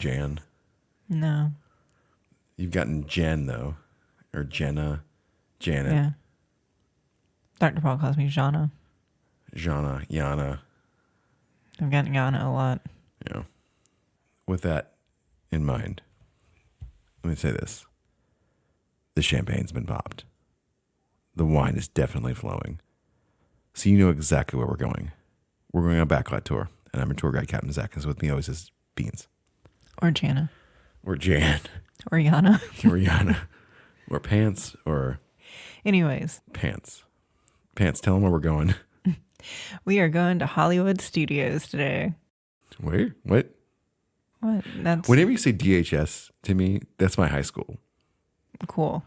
Jan? No. You've gotten Jen, though. Or Jenna. Janet. Yeah. Dr. Paul calls me Jana. Jana. Yana. I've gotten Yana a lot. Yeah. With that in mind, let me say this. The champagne's been popped. The wine is definitely flowing. So you know exactly where we're going. We're going on a backlot tour, and I'm a tour guide, Captain Zach, and with me always is Beans. Or Jana. Or Jan. Or Yana. Or Yana. Or Pants. Or Anyways. Pants. Pants, tell them where we're going. We are going to Hollywood Studios today. Where? What? What? That's Whenever you say DHS to me, that's my high school. cool.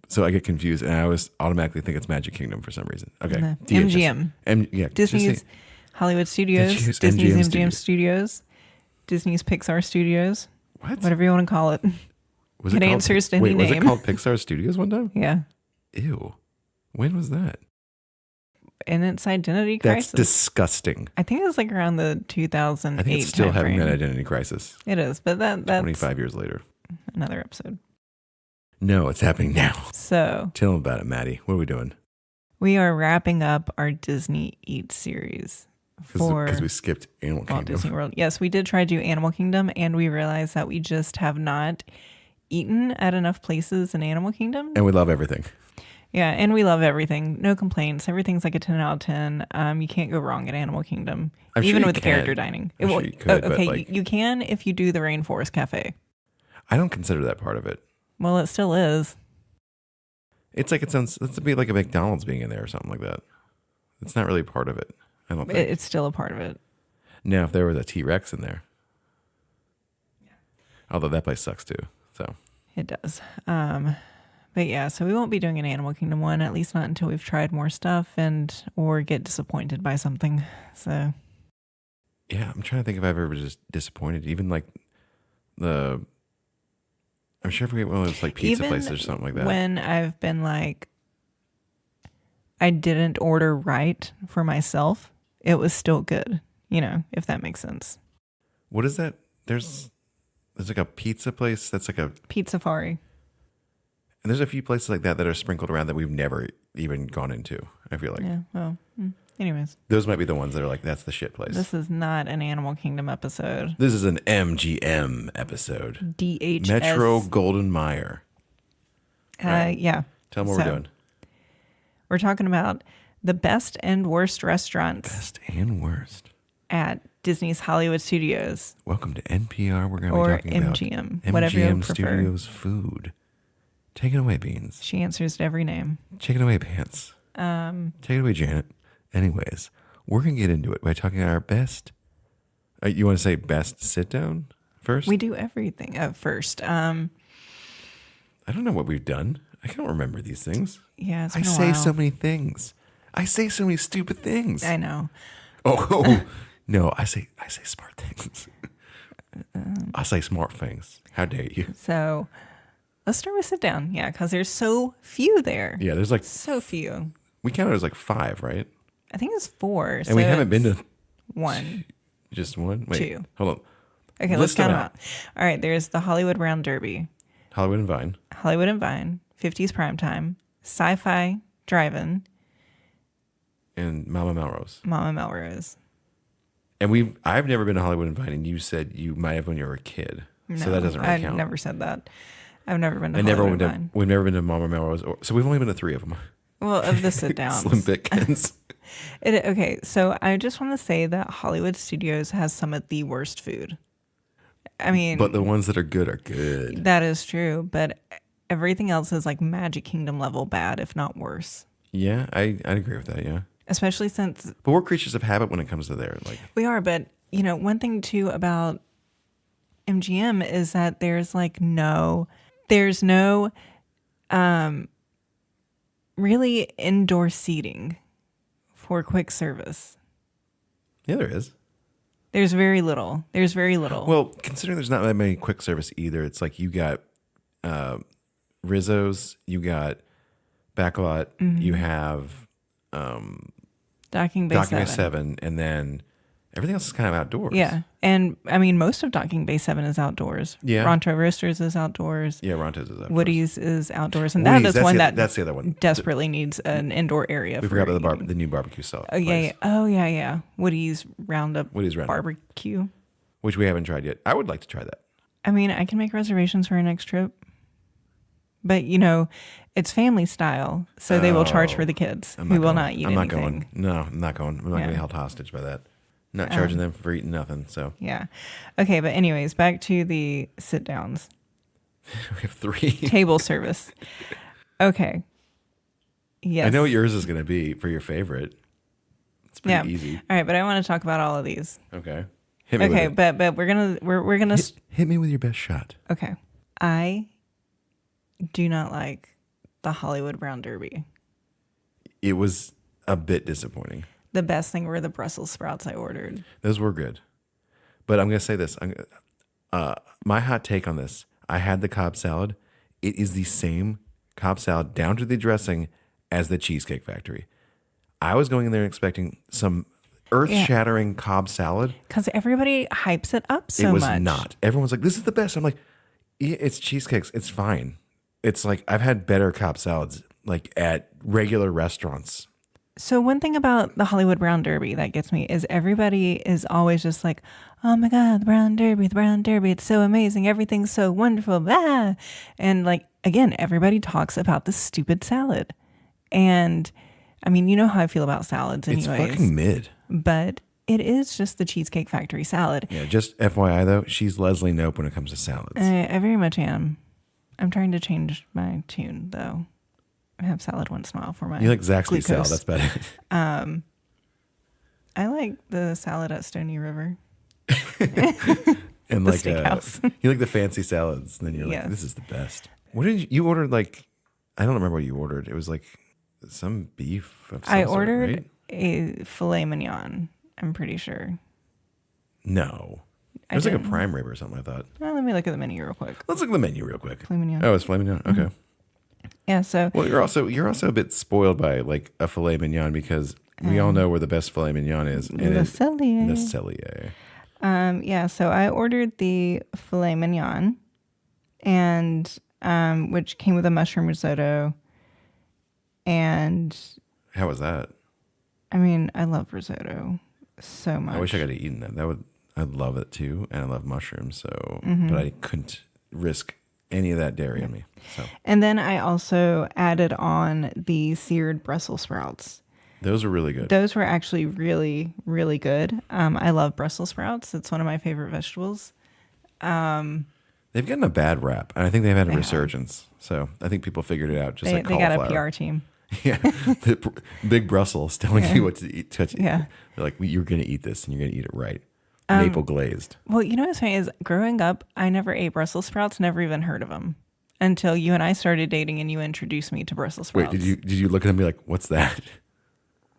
So I get confused, and I always automatically think it's Magic Kingdom for some reason. Okay. No. DHS. MGM. Yeah, Disney's Hollywood Studios. Disney's Disney's MGM MGM Studios. Disney's Pixar Studios. What? Whatever you want to call it. Was It called- answers to any Wait, was it name. called Pixar Studios one time? Yeah. Ew. When was that? And it's Identity That's Crisis. disgusting. I think it was like around the 2008 I think it's still having timeframe. that identity crisis It is, but that's 25 years later. another episode. No, it's happening now. So Tell them about it, Maddie. What are we doing? we are wrapping up our Disney Eat series for Because we skipped Animal Walt Kingdom. Disney World. Yes, we did try to do Animal Kingdom, and we realized that we just have not eaten at enough places in Animal Kingdom. And we love everything. Yeah, and we love everything. No complaints. Everything's like a 10 out of 10. You can't go wrong at Animal Kingdom, I'm sure even you with the can. character dining. I'm sure you could, but, okay, like- you can if you do the Rainforest Cafe. I don't consider that part of it. Well, it still is. It's like it sounds. It's a bit like a McDonald's being in there or something like that. It's not really part of it. I don't think. It's still a part of it. Now, if there was a T-Rex in there, although that place sucks too. So It does. But yeah, so we won't be doing an Animal Kingdom one, at least not until we've tried more stuff and or get disappointed by something. So yeah, I'm trying to think if I've ever just disappointed. Even like the, I'm sure if we get one of those like pizza even places or something like that. when I've been like, I didn't order right for myself, it was still good. You know, if that makes sense. What is that? There's like a pizza place that's like a, Pizza Safari. and there's a few places like that that are sprinkled around that we've never even gone into. I feel like Yeah. Well. Anyways, those might be the ones that are like that's the shit place. this is not an Animal Kingdom episode. This is an MGM episode. DHS. Metro Golden Meyer. Yeah. Tell them what we're So, doing. We're talking about the best and worst restaurants Best and worst. at Disney's Hollywood Studios Welcome to NPR. We're going to or be talking about MGM, whatever you MGM prefer. Studios food. Take it away, Beans. She answers to every name. Take it away, Pants. Take it away, Janet. Anyways, we're going to get into it by talking about our best. You want to say best sit down first? We do everything at first. I don't know what we've done. I can't remember these things. Yeah, it's I been a say while. so many things. I say so many stupid things. I know. Oh, no, I say smart things. I say smart things. How dare you? So let's start with sit down. Yeah, because there's so few there. Yeah, there's like, So few. we counted as like 5, right? I think it's 4. And we haven't been to 1. just one. Wait, 2. hold on. Okay, let's List them count them out. All right, there's the Hollywood Round Derby, Hollywood and Vine. Hollywood and Vine, 50s Primetime, Sci-Fi Drive-In, And Mama Melrose. Mama Melrose. And I've never been to Hollywood and Vine, and you said you might have when you were a kid. So that doesn't really I've count. never said that. I've never been to Hollywood and Vine. We've never been to Mama Melrose. So we've only been to 3 of them. Well, of the sit downs. Slim Pickens. Okay, so I just want to say that Hollywood Studios has some of the worst food. I mean, But the ones that are good. that is true, but everything else is like Magic Kingdom level bad, if not worse. Yeah, I'd agree with that, yeah. Especially since But we're creatures of habit when it comes to there. Like, we are, but you know, one thing too about MGM is that there's no really indoor seating for quick service. yeah, there is. There's very little. Well, considering there's not that many quick service either, it's like you got Rizzo's, you got Backlot, Mm-hmm. you have Docking Bay Docking Bay 7. 7, and then Everything else is kind of outdoors. Yeah. And I mean, most of Docking Bay 7 is outdoors. Yeah. Ronto Roasters is outdoors. Yeah, Ronto's is outdoors. Woody's is outdoors. And Woody's, that is that's one that's the other one. desperately needs an indoor area. We forgot about the new barbecue sauce. Oh, yeah, yeah. Oh, yeah, yeah. Woody's Roundup barbecue. Which we haven't tried yet. I would like to try that. I mean, I can make reservations for our next trip. But, you know, it's family style, so they will charge for the kids who will not eat anything. I'm not going. No, I'm not going. I'm not going to be held hostage by that. Not charging them for eating nothing. So yeah. Okay, but anyways, back to the sit downs. we have 3. Table service. Okay. Yes. I know what yours is going to be for your favorite. It's pretty easy. All right, but I want to talk about all of these. Okay. Hit me Okay, with it. but we're gonna hit me with your best shot. Okay. I do not like the Hollywood Brown Derby. It was a bit disappointing. The best thing were the Brussels sprouts I ordered. Those were good. But I'm going to say this. My hot take on this, I had the Cobb salad. It is the same Cobb salad down to the dressing as the Cheesecake Factory. I was going in there expecting some earth-shattering Cobb salad. Because everybody hypes it up so much. It was not. Everyone's like, this is the best. I'm like, yeah, it's cheesecakes. It's fine. It's like, I've had better Cobb salads like at regular restaurants. So one thing about the Hollywood Brown Derby that gets me is everybody is always just like, oh my God, the Brown Derby, it's so amazing. Everything's so wonderful. Blah. And like, again, everybody talks about this stupid salad. And I mean, you know how I feel about salads anyways. It's fucking mid. But it is just the Cheesecake Factory salad. Yeah, just FYI though, she's Leslie Knope when it comes to salads. I very much am. I'm trying to change my tune though. I have salad once in a while for my You like Zaxby's glucose. salad, that's better. I like the salad at Stony River. And The like steakhouse. you like the fancy salads, and then you're like, this is the best. What did you ordered? Like, I don't remember what you ordered. It was like some beef of some I sort, ordered right? a filet mignon, I'm pretty sure. No. I It was like a didn't. prime rib or something, I thought. Well, let me look at the menu real quick. Let's look at the menu real quick. Filet mignon. Oh, it's filet mignon. Okay. Yeah, so Well, you're also a bit spoiled by like a filet mignon because we all know where the best filet mignon is. And Le it's Cellier. Le Cellier. Yeah, so I ordered the filet mignon, and which came with a mushroom risotto. And How was that? I mean, I love risotto so much. I wish I could have eaten that. I'd love it too, and I love mushrooms. So, but I couldn't risk any of that dairy on me. So And then I also added on the seared Brussels sprouts. those are really good. Those were actually really, really good. I love Brussels sprouts. It's one of my favorite vegetables. They've gotten a bad rap, and I think they've had a resurgence. So I think people figured it out. Just like They got cauliflower. a PR team. Yeah, Big Brussels telling you what to eat. Yeah. They're like, you're going to eat this, and you're going to eat it right. Maple glazed. Well, you know what's funny is growing up, I never ate Brussels sprouts, never even heard of them until you and I started dating and you introduced me to Brussels Wait, sprouts. did you look at them and be like, what's that?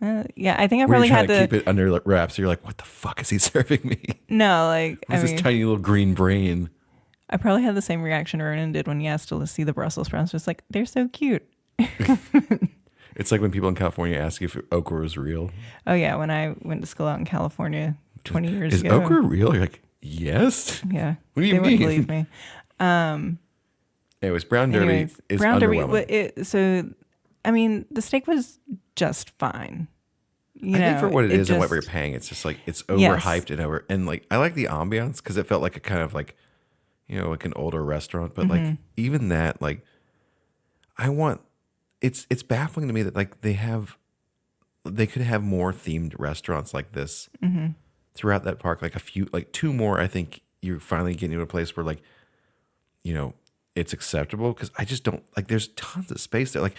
Yeah, I think I Were probably you trying had to to. keep it under wraps? You're like, what the fuck is he serving me? No, like, I What's mean, this tiny little green brain? I probably had the same reaction Ronan did when he asked to see the Brussels sprouts. Just like, they're so cute. It's like when people in California ask you if okra is real. Oh, yeah, when I went to school out in California 20 years Is ago. okra real? You're like, yes. Yeah. What do you they wouldn't mean? believe me. Anyways, brown derby Anyways, is Brown Derby. underwhelming. So, I mean, the steak was just fine. You I know, think for what it is and what just- we're paying, it's just like it's Yes. overhyped and like I like the ambiance because it felt like a kind of like, you know, like an older restaurant. But Mm-hmm. like even that, like I want it's baffling to me that like they could have more themed restaurants like this Mm-hmm. throughout that park. Like like two more. I think you're finally getting to a place where like, you know, it's acceptable because I just don't like. There's tons of space there. Like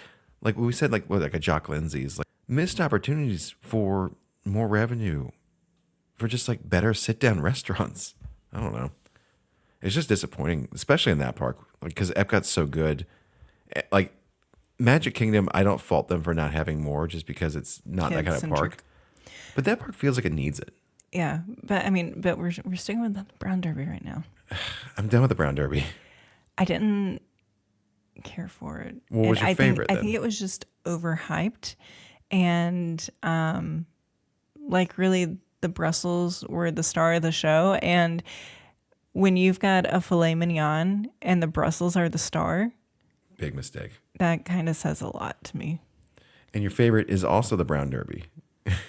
what we said, like a Jock Lindsay's, like missed opportunities for more revenue, for just like better sit down restaurants. I don't know. It's just disappointing, especially in that park, like because Epcot's so good. Like Magic Kingdom, I don't fault them for not having more, just because it's not that kind of Kid-centric. park. But that park feels like it needs it. Yeah, but I mean, but we're sticking with the Brown Derby right now. I'm done with the Brown Derby. I didn't care for it. What was And your favorite, I then? think it was just overhyped, and like really the Brussels were the star of the show. And when you've got a filet mignon and the Brussels are the star, Big mistake. that kind of says a lot to me. And your favorite is also the brown derby.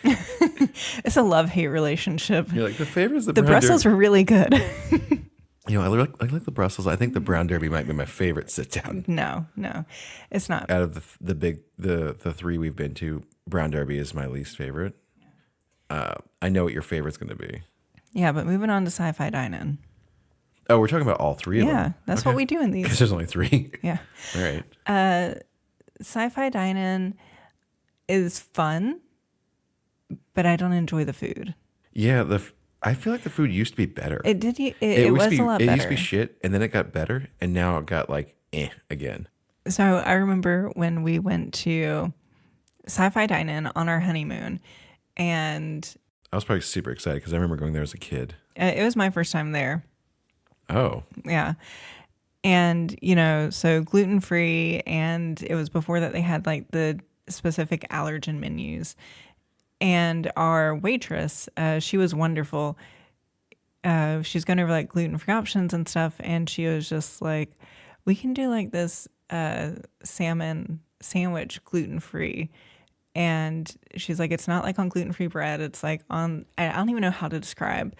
It's a love-hate relationship. You're like, the favorite is the The brown Brussels derby. were really good. You know, I like the Brussels. I think the brown derby might be my favorite sit down. No, it's not. Out of the three we've been to, brown derby is my least favorite. I know what your favorite's going to be. Yeah, but moving on to Sci-Fi Dine-In. Oh, we're talking about all three of them. Yeah, that's what we do in Because these. there's only three. Yeah. All right. Sci-Fi Dine-In is fun, but I don't enjoy the food. Yeah, I feel like the food used to be better. It did. It used was to be, a lot it better. used to be shit, and then it got better, and now it got like again. So I remember when we went to Sci-Fi Dine-In on our honeymoon, and I was probably super excited because I remember going there as a kid. it was my first time there. Oh, Yeah. And, you know, so gluten-free, and it was before that they had like the specific allergen menus. And our waitress, she was wonderful. She's going over like gluten-free options and stuff. And she was just like, we can do like this salmon sandwich gluten-free. And she's like, it's not like on gluten-free bread. It's like on, I don't even know how to describe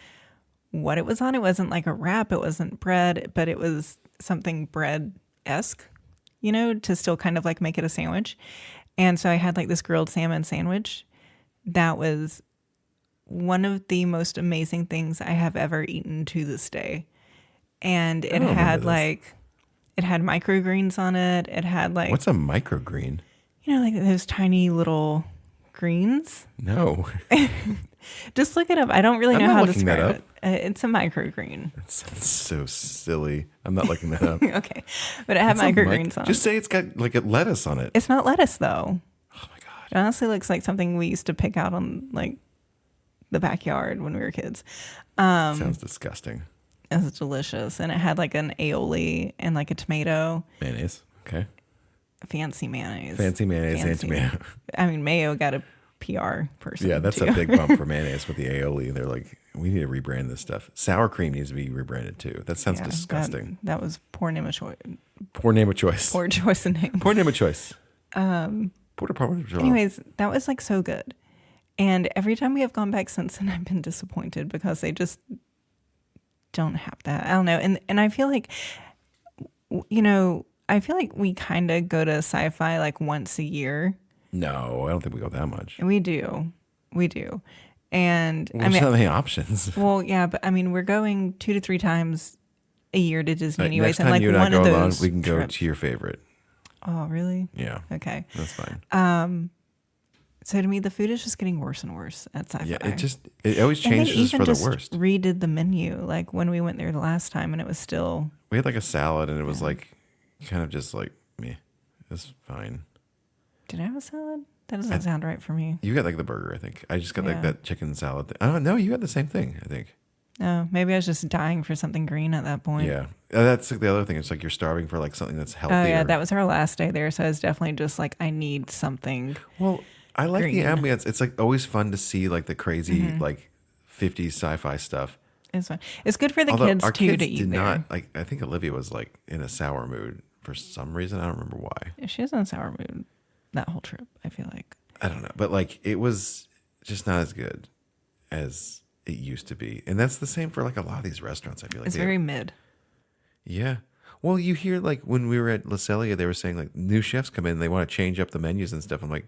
what it was on. It wasn't like a wrap. It wasn't bread, but it was something bread-esque, you know, to still kind of like make it a sandwich. And so I had like this grilled salmon sandwich. That was one of the most amazing things I have ever eaten to this day. And it don't remember had this. like, it had microgreens on it. It had like, what's a microgreen? you know, like those tiny little greens. No, Just look it up. I don't really I'm know not how to looking that describe up. it. It's a microgreen. that sounds so silly. I'm not looking that up. Okay. But it had It's a microgreens on it. Just say it's got like a lettuce on it. It's not lettuce though. Oh my god. It honestly looks like something we used to pick out on like the backyard when we were kids. Sounds disgusting. It was delicious. And it had like an aioli and like a tomato, Mayonnaise. Okay. fancy mayonnaise. Fancy mayonnaise and Fancy. tomato. I mean, Mayo got a PR person. Yeah, that's too. a big bump for mayonnaise with the aioli. They're like, we need to rebrand this stuff. Sour cream needs to be rebranded too. That sounds Yeah, disgusting. That was poor name of choice. Poor name of choice. Poor choice of name. Poor name of choice. Poor department of choice. Anyways, that was like so good. And every time we have gone back since then, I've been disappointed because they just don't have that. I don't know. And I feel like, you know, I feel like we kind of go to sci-fi like once a year. No, I don't think we go that much. And we do. And Well, I there's mean, not many options. well, yeah, but I mean, we're going 2 to 3 times a year to Disney anyways. Next And time like you and I one go of along, those we can go trips- to your favorite. Oh, really? Yeah, Okay. that's fine. So to me, the food is just getting worse and worse at sci-fi. Yeah, it always And they changes even for the just worst. redid the menu like when we went there the last time, and it was still. We had like a salad, and it was like kind of just like meh. It's fine. Did I have a salad? That doesn't sound right for me. You got like the burger, I think. I just got like Yeah. that chicken salad. Oh no, you got the same thing, I think. No, maybe I was just dying for something green at that point. Yeah, that's like the other thing. It's like you're starving for like something that's healthier. Oh yeah, that was our last day there, so I was definitely just like, I need something. Well, I like green. the ambience. It's like always fun to see like the crazy like 50s sci-fi stuff. It's fun. It's good for the Although kids our too kids to eat did there. not like. I think Olivia was like in a sour mood for some reason. I don't remember why. She was in a sour mood that whole trip. I feel like. I don't know, but like it was just not as good as it used to be, and that's the same for like a lot of these restaurants. I feel like It's they- very mid. yeah. Well, you hear like when we were at La Celia, they were saying like new chefs come in, they want to change up the menus and stuff. I'm like,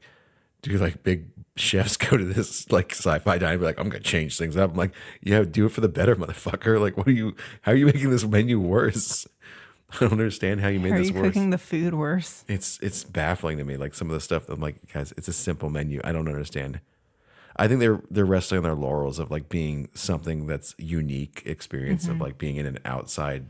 do like big chefs go to this like sci-fi diner? And be like, I'm gonna change things up. I'm like, yeah, do it for the better, motherfucker. Like, how are you making this menu worse? I don't understand how you made Are this you worse. cooking the food worse? It's baffling to me. Like some of the stuff, I'm like, guys, it's a simple menu. I don't understand. I think they're resting on their laurels of like being something that's unique experience of like being in an outside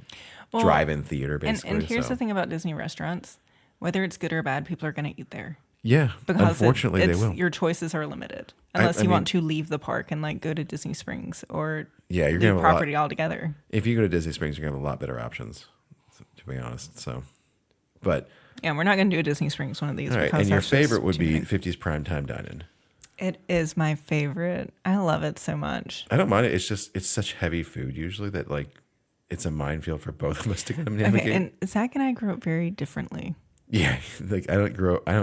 Well, drive-in theater, basically. And here's so. the thing about Disney restaurants: whether it's good or bad, people are going to eat there Yeah, because unfortunately, they will. Your choices are limited unless I you mean- want to leave the park and like go to Disney Springs or Yeah, you're the gonna have a lot. property altogether. If you go to Disney Springs, you're gonna have a lot better options, to be honest. So, but Yeah, we're not going to do a Disney Springs one of these. all right, because and your that's just favorite would too be many. 50s primetime dining. It is my favorite. I love it so much. I don't mind it. It's just it's such heavy food usually that like it's a minefield for both of us to kind of Okay, navigate. and Zach and I grew up very differently. Yeah, like I don't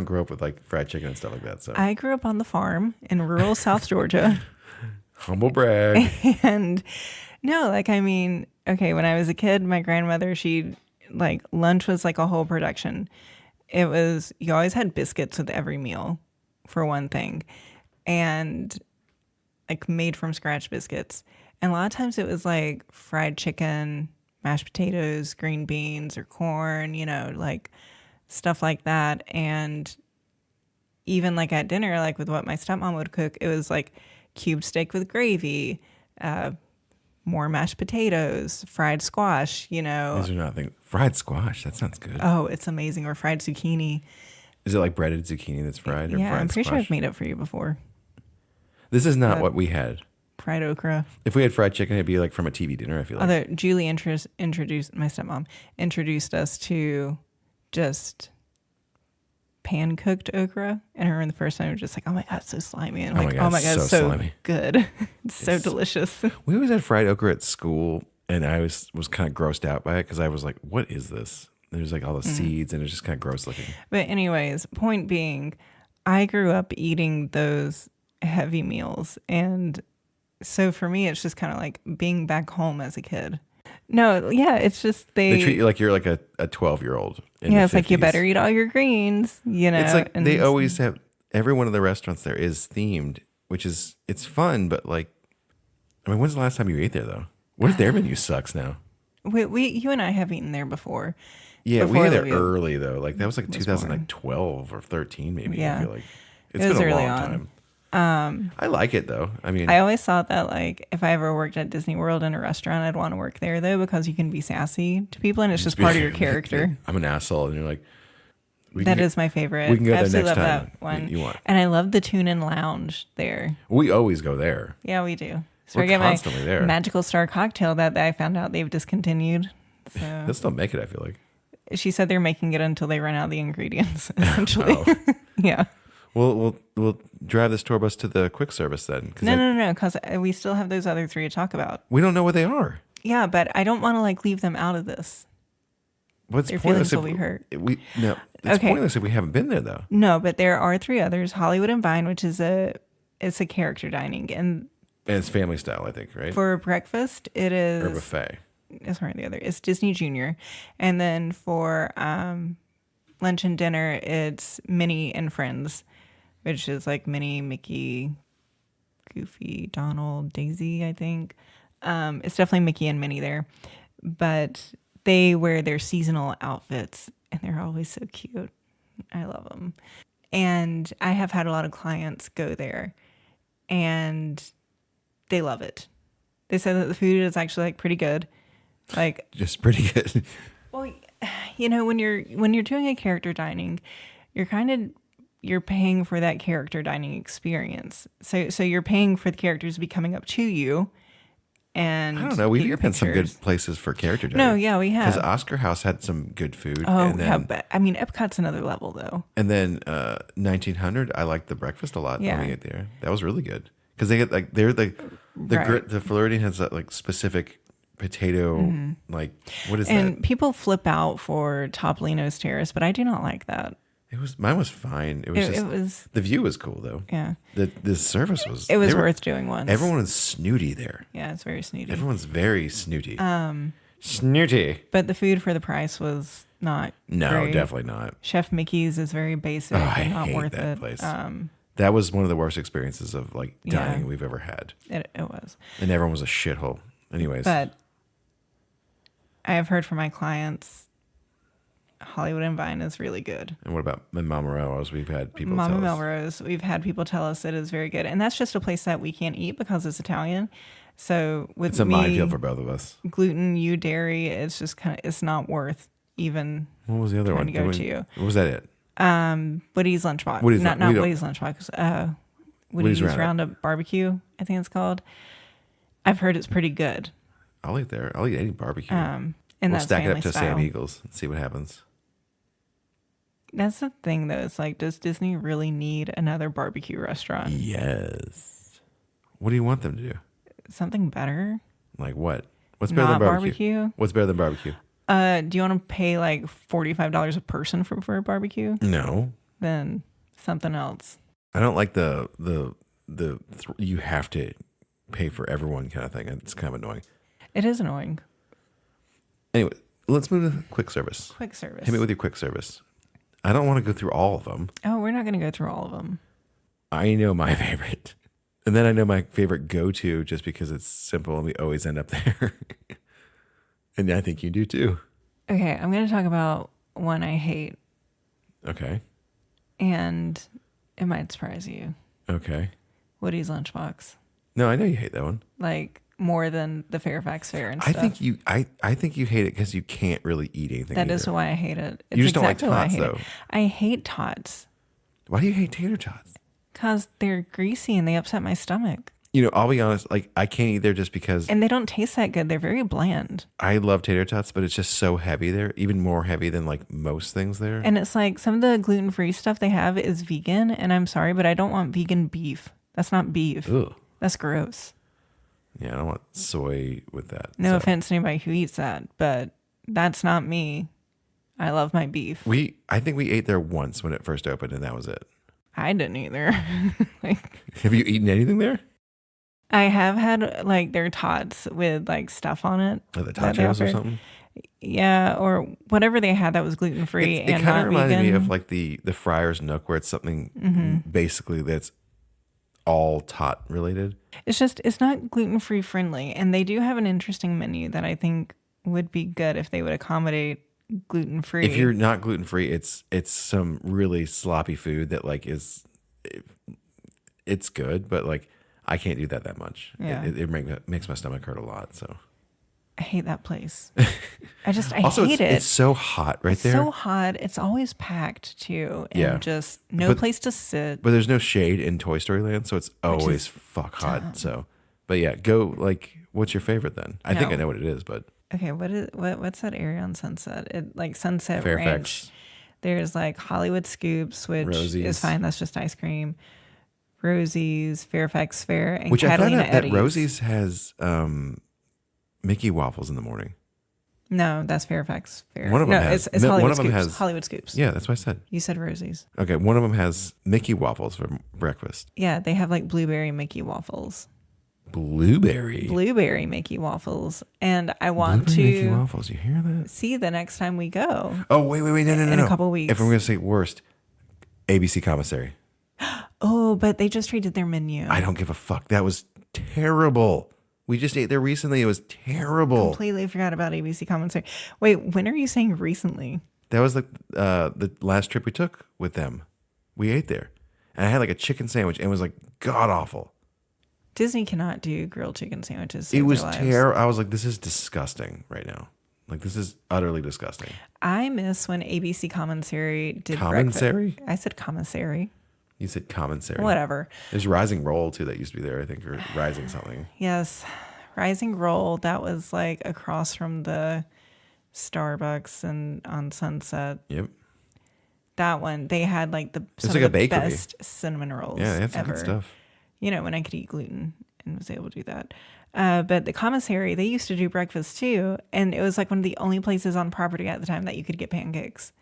grow up with like fried chicken and stuff like that. So I grew up on the farm in rural South Georgia. humble brag. And no, like, I mean, okay, when I was a kid, my grandmother, she, like, lunch was like a whole production. It was, you always had biscuits with every meal, for one thing, and like made from scratch biscuits. And a lot of times it was like fried chicken, mashed potatoes, green beans, or corn, like stuff like that. And even like at dinner, like with what my stepmom would cook, it was like cubed steak with gravy, more mashed potatoes, fried squash, These are not things. Fried squash. That sounds good. Oh, it's amazing. Or fried zucchini. Is it like breaded zucchini that's fried? Or Yeah, fried I'm pretty sure squash? I've made it for you before. This is not what we had. Fried okra. If we had fried chicken, it'd be like from a TV dinner. I feel like. Although Julie introduced, my stepmom introduced us to just pan cooked okra. And I remember the first time we were just like, oh my God, it's so slimy. And Oh my like, God, oh my it's God, so it's so slimy. good. It's so delicious. We always had fried okra at school, and I was kind of grossed out by it because I was like, "What is this?" There's like all the seeds, and it's just kind of gross looking. But anyways, point being, I grew up eating those heavy meals. And so for me, it's just kind of like being back home as a kid. No, yeah, it's just They treat you like you're like a 12-year-old. Yeah, it's like you better eat all your greens, It's like and they always have every one of the restaurants there is themed, which is it's fun, but like, I mean, when's the last time you ate there though? What if their menu sucks now? you and I have eaten there before. Yeah, we Before ate there Olivia early though. Like that was like was 2012 or 13 maybe. Yeah. I feel like It was been a early long on. time. I like it though. I mean, I always thought that like if I ever worked at Disney World in a restaurant, I'd want to work there though because you can be sassy to people and it's just part of your character. I'm an asshole, and you're like, That is my favorite. we can go I there absolutely next love time that one. you want. And I love the Tune In Lounge there. We always go there. Yeah, we do. So We're I get constantly my there. Magical Star cocktail that I found out they've discontinued. So They'll still make it. I feel like. she said they're making it until they run out of the ingredients. Essentially, Oh. yeah. We'll drive this tour bus to the quick service then. 'Cause No, because we still have those other three to talk about. we don't know what they are. Yeah, but I don't want to like leave them out of this. What's Their pointless feelings will be hurt. No, it's Okay. pointless if we haven't been there though. No, but there are three others: Hollywood and Vine, which is it's a character dining, and And it's family style, I think, right? for breakfast it is Or buffet. Sorry, the other is Disney Junior, and then for lunch and dinner it's Minnie and Friends, which is like Minnie, Mickey, Goofy, Donald, Daisy. I think it's definitely Mickey and Minnie there, but they wear their seasonal outfits and they're always so cute. I love them, and I have had a lot of clients go there, and they love it. They said that the food is actually like pretty good. Like, Just pretty good. well, when you're doing a character dining, you're paying for that character dining experience. So you're paying for the characters to be coming up to you, and I don't know. get We've your been some good pictures. places for character dining. No, yeah, we have. Because Oscar House had some good food. Oh, and then, yeah, but I mean, Epcot's another level though. And then 1900, I liked the breakfast a lot Yeah. when we ate there. That was really good. Because they get like, they're the Right. the Floridian has that like specific potato, like, what is And that? people flip out for Topolino's Terrace, but I do not like that. Mine was fine. It was It just, was, the view was cool though. yeah, The service was, it was they were- worth doing once. Everyone was snooty there. Yeah, it's very snooty. Everyone's very snooty. Snooty. But the food for the price was not. No, great. definitely not. Chef Mickey's is very basic Oh, I and not hate worth that it. place. That was one of the worst experiences of like Yeah. dining we've ever had. It was. And everyone was a shithole. Anyways. But I have heard from my clients, Hollywood and Vine is really good. And what about Mama Melrose? We've had people Mama tell us. Melrose, we've had people tell us it is very good. And that's just a place that we can't eat because it's Italian. So with It's a me, minefield for both of us. gluten, you dairy, it's just it's not worth even What was the other trying one? to go Did we- to. What was that it? Woody's Lunchbox. Woody's not Lun- we don't- Woody's Lunchbox. Woody's Roundup. Roundup Barbecue, I think it's called. I've heard it's pretty good. I'll eat there. I'll eat any barbecue. And we'll that's stack it up family to style. Sam Eagles and see what happens. That's the thing, though. It's like, does Disney really need another barbecue restaurant? Yes. What do you want them to do? Something better? Like what? What's better than Not barbecue? barbecue? What's better than barbecue? Do you want to pay like $45 a person for a barbecue? No. Then something else. I don't like the you have to pay for everyone kind of thing. It's kind of annoying. It is annoying. Anyway, let's move to quick service. Quick service. Hit me with your quick service. I don't want to go through all of them. Oh, we're not going to go through all of them. I know my favorite. And then I know my favorite go-to just because it's simple and we always end up there. And I think you do too. Okay, I'm going to talk about one I hate, Okay. and it might surprise you. Okay. Woody's Lunchbox. No, I know you hate that one. Like, more than the Fairfax Fair and I stuff. think you hate it because you can't really eat anything. That either. is why I hate it. It's You just don't like exactly why I tots, hate it. though. I hate tots Why do you hate tater tots? because they're greasy and they upset my stomach. You know, I'll be honest, like I can't eat there just because And they don't taste that good. They're very bland. I love tater tots, but it's just so heavy there, even more heavy than like most things there. And it's like some of the gluten-free stuff they have is vegan. And I'm sorry, but I don't want vegan beef. That's not beef. Ugh. That's gross. Yeah, I don't want soy with that. No so. offense to anybody who eats that, but that's not me. I love my beef. I think we ate there once when it first opened, and that was it. I didn't either. Like, Have you eaten anything there? I have had like their tots with like stuff on it. Like the that they tacos or offer. something? Yeah, or whatever they had that was gluten free It and kind not of reminded vegan. me of like the Friar's Nook, where it's something basically that's all tot related. It's not gluten free friendly, and they do have an interesting menu that I think would be good if they would accommodate gluten free. If you're not gluten free, it's some really sloppy food that like it's good, but like I can't do that much. Yeah. It makes my stomach hurt a lot. So I hate that place. I also hate it. It's so hot right It's there. so hot. It's always packed too, and Yeah. just no But- place to sit. But there's no shade in Toy Story Land, so it's always fuck hot. So, but yeah, go like. What's your favorite then? I think I No. know what it is, but Okay, what's that area on Sunset? It like Sunset Fairfax. Ranch. There's like Hollywood Scoops, which Rosie's. is fine. That's just ice cream. Rosie's, Fairfax Fair, and which I found Catalina out that Eddie's. Rosie's has Mickey waffles in the morning. No, that's Fairfax Fair. One of them no, has- it's no, Hollywood one of them Scoops. has- Hollywood Scoops. Yeah, that's what I said. You said Rosie's. Okay, one of them has Mickey waffles for breakfast. Yeah, they have like blueberry Mickey waffles. Blueberry. Blueberry Mickey waffles. And I want Blueberry Mickey to waffles. You hear that? see the next time we go. Oh wait, no, In no. a couple weeks. If I'm going to say worst, ABC commissary. Oh, but they just redid their menu. I don't give a fuck. That was terrible. We just ate there recently. It was terrible. Completely forgot about ABC commentary. Wait, when are you saying recently? That was like the last trip we took with them. We ate there, and I had like a chicken sandwich, and it was like god awful. Disney cannot do grilled chicken sandwiches. It Save was their lives. terrible. I was like, this is disgusting right now. Like this is utterly disgusting. I miss when ABC Commissary did Commissary? breakfast. I said commissary. You said commissary. Whatever. There's Rising Roll too that used to be there. I think or Rising something. Yes. Rising Roll. That was like across from the Starbucks and on Sunset. Yep. That one, they had like some like of a the bakery. best cinnamon rolls Yeah, they had some ever. good stuff. You know, when I could eat gluten and was able to do that. But the commissary, they used to do breakfast too. And it was like one of the only places on property at the time that you could get pancakes.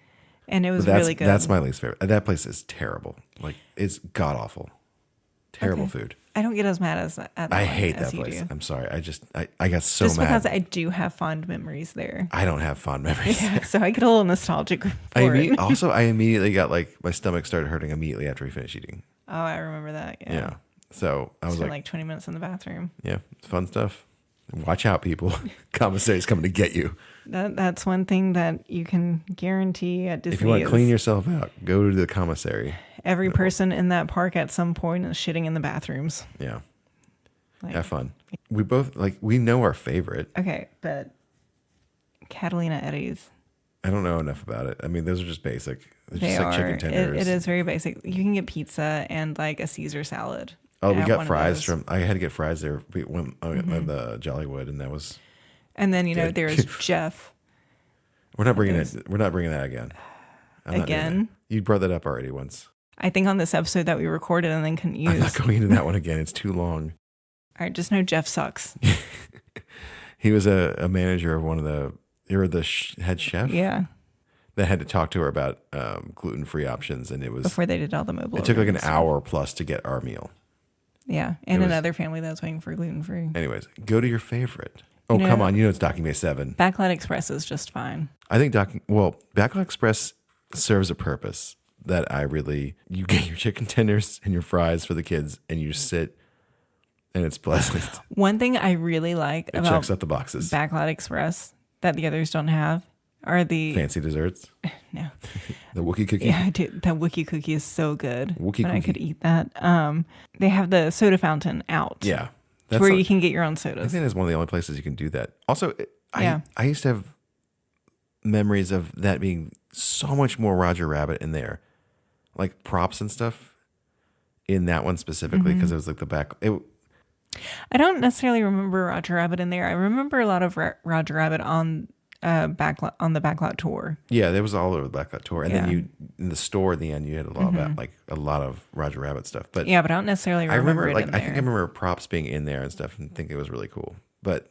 And it was But really good. That's my least favorite. That place is terrible. Like it's god awful. Terrible Okay. food. I don't get as mad as at that I one hate as that you place. do. I'm sorry. I got so Just mad. because I do have fond memories there. I don't have fond memories. Yeah, so I get a little nostalgic for I it. immediately got like my stomach started hurting immediately after we finished eating. Oh, I remember that. Yeah. Yeah. So I was Spent like, 20 minutes in the bathroom. yeah, it's fun stuff. Watch out, people. Commissary's coming to get you. That's one thing that you can guarantee at Disney. If you want to is clean yourself out, go to the commissary. every person in that park at some point is shitting in the bathrooms. Yeah. Like, Have fun. We both we know our favorite. okay, but Catalina Eddie's. I don't know enough about it. I mean, those are just basic. It's They just like are. chicken tenders. It is very basic. You can get pizza and like a Caesar salad. Oh, we at got one of fries those. from. I had to get fries there. We went on the Jollywood, and that was. And then Good. there's Jeff. We're not bringing it. We're not bringing that again. I'm not doing again. that. You brought that up already once. I think on this episode that we recorded and then couldn't use. I'm not going into that one again. It's too long. All right, just know Jeff sucks. He was a manager of one of the, you're the head chef Yeah, that had to talk to her about gluten-free options. And it was, before they did all the mobile. it took like an orders. hour plus to get our meal. Yeah, and It was- another family that was waiting for gluten free. Anyways, go to your favorite. Oh, You know- come on. You know it's Docking Bay 7. Backlot Express is just fine. I think Backlot Express serves a purpose that I really, you get your chicken tenders and your fries for the kids and you sit and it's pleasant. One thing I really like It about checks out the boxes. Backlot Express that the others don't have are the Fancy desserts. no. The Wookiee cookie. Yeah, dude, that Wookiee cookie is so good. Wookiee and I cookie. could eat that. They have the soda fountain out. Yeah. Where not- you can get your own I sodas. think that's one of the only places you can do that. Also, Yeah. I used to have memories of that being so much more Roger Rabbit in there, like props and stuff in that one specifically because it was like the back. I don't necessarily remember Roger Rabbit in there. I remember a lot of Roger Rabbit on the Backlot tour. Yeah, there was all over the Backlot tour, and then Yeah. you in the store in the end you had a lot about like a lot of Roger Rabbit stuff. But Yeah, but I don't necessarily I remember, remember it in I think I there. remember props being in there and stuff, and think it was really cool. But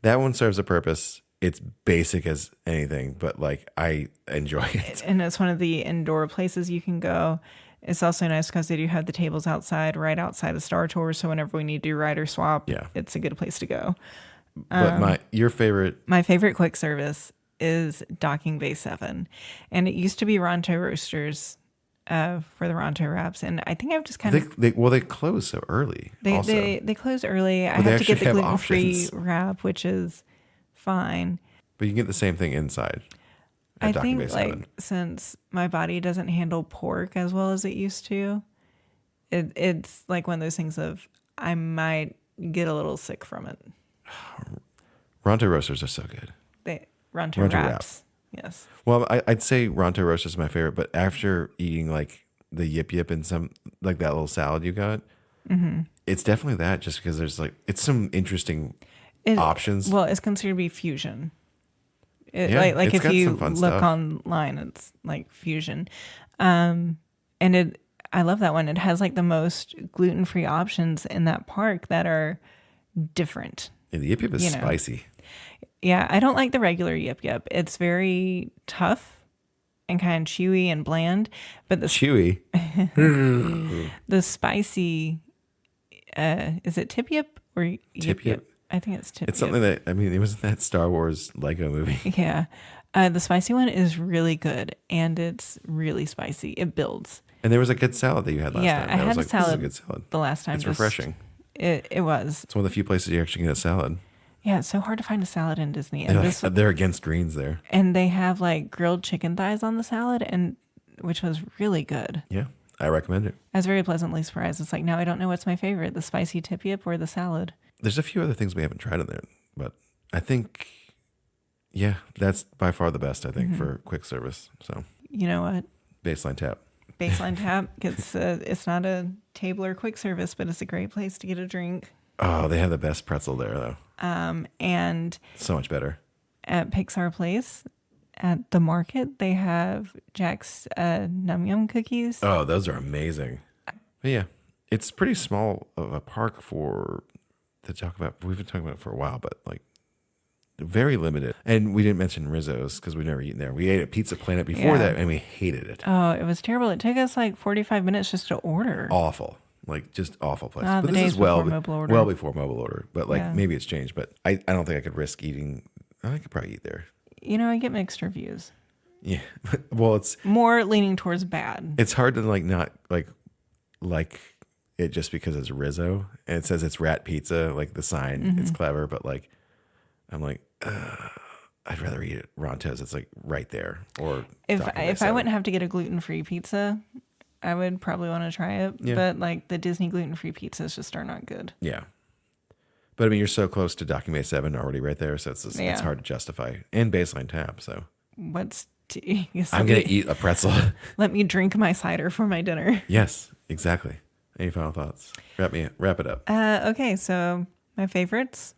that one serves a purpose. It's basic as anything, but like I enjoy it. And it's one of the indoor places you can go. It's also nice because they do have the tables outside, right outside of Star Tours. So whenever we need to do rider swap, Yeah. it's a good place to go. But your favorite, My favorite quick service is Docking Bay 7. And it used to be Ronto Roasters for the Ronto wraps. And I think I've just kind of... they close so early. also, They close early. I But they have to get the actually have gluten-free options. wrap, which is fine. but you can get the same thing inside. At I Docking Bay think 7. like since my body doesn't handle pork as well as it used to, it's like one of those things of I might get a little sick from it. Ronto roasters are so good. Ronto Ronto wraps. Yes. Well, I'd say Ronto roasters is my favorite, but after eating like the yip yip and some like that little salad you got, it's definitely that. Just because there's like it's some interesting options. Well, it's considered to be fusion. Yeah, like it's if got you some fun look stuff. online, it's like fusion. And I love that one. It has like the most gluten-free options in that park that are different. Yeah, the yip yip is you know. spicy. Yeah, I don't like the regular Yip Yip. It's very tough and kind of chewy and bland. But Chewy. the spicy, is it Tip Yip or Yip Tip Yip? Yip. I think it's Tip It's Yip. something that it was in that Star Wars Lego movie. Yeah. The spicy one is really good and it's really spicy. It builds. And there was a good salad that you had last Yeah, time. I was had a like, salad This is a good salad. the last time. It's just- refreshing. It was. It's one of the few places you actually get a salad. Yeah, it's so hard to find a salad in Disney. And They're against greens there. and they have like grilled chicken thighs on the salad and which was really good. Yeah, I recommend it. I was very pleasantly surprised. It's like, now I don't know what's my favorite, the spicy Tip Yip or the salad. There's a few other things we haven't tried in there, but I think, yeah, that's by far the best, I think, for quick service. So, You know what? baseline tap. Baseline Tap gets, it's not a table or quick service, but it's a great place to get a drink. Oh, they have the best pretzel there, though. And So much better. at Pixar Place, at the market, they have Jack's Num Yum cookies. Oh, those are amazing. But yeah, it's pretty small of a park to talk about. We've been talking about it for a while, but like very limited. And we didn't mention Rizzo's because we've never eaten there. We ate at Pizza Planet before Yeah. that, and we hated it. Oh, it was terrible. It took us like 45 minutes just to order. Awful. Like just awful place. Ah, but the this days is well before mobile order. well before mobile order. But like Yeah. maybe it's changed. But I don't think I could risk eating. I could probably eat there. You know, I get mixed reviews. Yeah. Well, it's More leaning towards bad. hard to like not like it just because it's Rizzo and it says it's rat pizza, like the sign. It's clever, but like I'm like, I'd rather eat at Ronto's. It's like right there. Or If Docking Bay I 7. wouldn't have to get a gluten-free pizza, I would probably want to try it. Yeah. But like the Disney gluten-free pizzas just are not good. Yeah. But I mean, you're so close to Docking Bay 7 already right there, so it's Yeah. hard to justify. And baseline tap, so I'm gonna eat a pretzel. Let me drink my cider for my dinner. Yes, exactly. Any final thoughts? Wrap it up. Okay, so my favorites.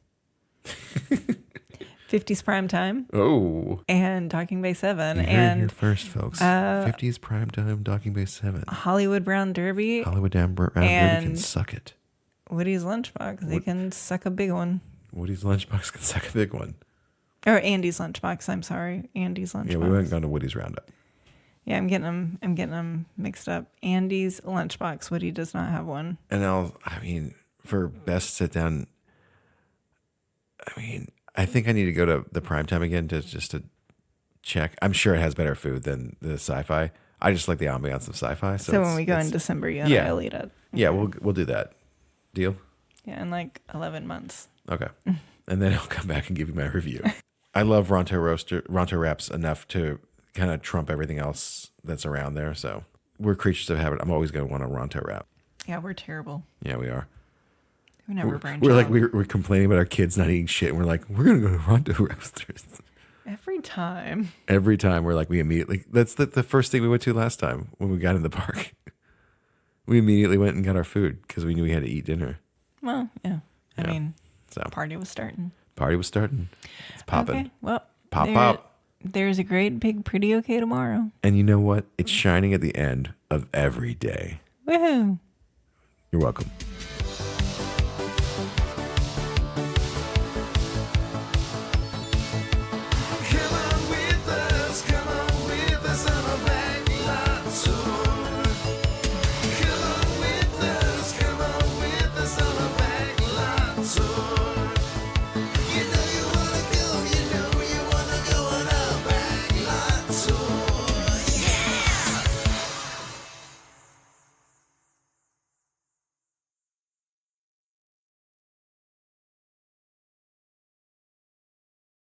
50s Prime Time Oh. and Docking Bay 7 You heard it here and first, folks. 50s primetime Docking Bay 7. Hollywood Brown Derby. Hollywood Round Derby can and suck it. Woody's Lunchbox. They can suck a big one. Woody's Lunchbox can suck a big one. Or Andy's Lunchbox. I'm sorry. Andy's Lunchbox. Yeah, we haven't gone to Woody's Roundup. Yeah, I'm getting them mixed up. Andy's Lunchbox. Woody does not have one. And for best sit down, I think I need to go to the primetime again to check. I'm sure it has better food than the Sci-Fi. I just like the ambiance of Sci-Fi. So when we go in December, you and yeah. I'll eat it. Yeah, we'll do that. Deal? Yeah, in like 11 months. Okay. And then I'll come back and give you my review. I love Ronto wraps enough to kind of trump everything else that's around there. So we're creatures of habit. I'm always going to want a Ronto wrap. Yeah, we're terrible. Yeah, we are. We never branch We're out. like, we're complaining about our kids not eating shit. And we're like, we're going to go to Ronto wraps. Every time. Every time we're like, we immediately, that's the first thing we went to last time when we got in the park. We immediately went and got our food because we knew we had to eat dinner. Well, yeah. I mean, so party was starting. Party was starting. It's popping. Okay, well. Pop. There's a great big pretty okay tomorrow. And you know what? It's shining at the end of every day. Woohoo. You're welcome.